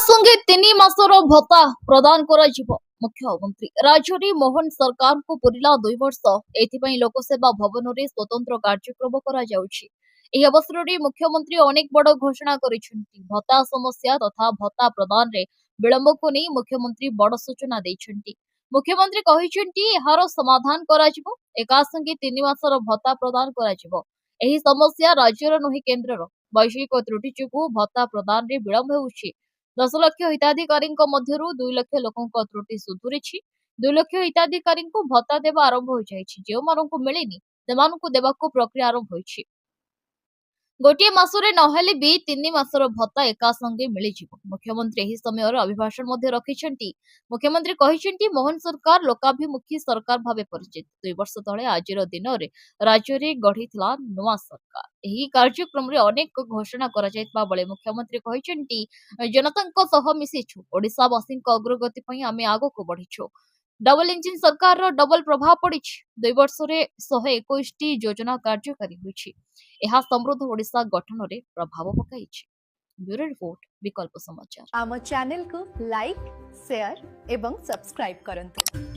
संगे 3 मासर भत्ता प्रदान कराजिबो। मुख्यमंत्री राज्य मोहन सरकार को पूरिला 2 वर्ष एथिपई लोकसेवा भवन रे स्वतंत्र कार्यक्रम करा जाउछि। एही अवसर रे मुख्यमंत्री अनेक बड़ घोषणा करिसेंति। भत्ता समस्या तथा भत्ता प्रदान रे विलंब को नहीं मुख्यमंत्री बड़ सूचना दैछंति। मुख्यमंत्री कहिसेंति एहार समाधान कराजिबो। एका संगे 3 मासर भत्ता प्रदान कराजिबो। एही समस्या राज्यर नोहि केंद्रर वैश्विक त्रुटि जोगु भत्ता प्रदान रे विलंब होउछि। 10 लाख हिताधिकारी मध्यरु 2 लाख लोकंक त्रुटि सुधुरिछि। 2 लाख हिताधिकारी भत्ता देवा आरंभ हो जाइछि। जे मानकु मिलिनि सेमानकु देबाकु प्रक्रिया आरंभ होइछि। गोटे मासरे नहेले भी 3 मासर भत्ता एका संगे मिली जिवो। मुख्यमंत्री एही समय अभिभाषण मध्ये रखिछंती। मुख्यमंत्री कहिछंती मोहन सरकार लोकाभिमुखी सरकार भाबे परिचित। 2 वर्ष तळे आजिर दिन रे राज्य रे गढितला नुवा सरकार। एही कार्यक्रम रे अनेक घोषणा करा जायतबा बळे मुख्यमंत्री कहिछंती जनतांक सह मिसिछु। ओडिसा वासींक अग्रगति पई आमे आगो को बढ़िछु। डबल इंजिन सरकार रो डबल प्रभाव पड़ी। 2 वर्ष रे 121 टी योजना कार्यकारी होइछि। एहा समृद्ध ओडिसा गठन रे प्रभाव पकाइछि। ब्यूरो रिपोर्ट विकल्प समाचार। आम चैनल को लाइक शेयर एवं सब्सक्राइब करंतु।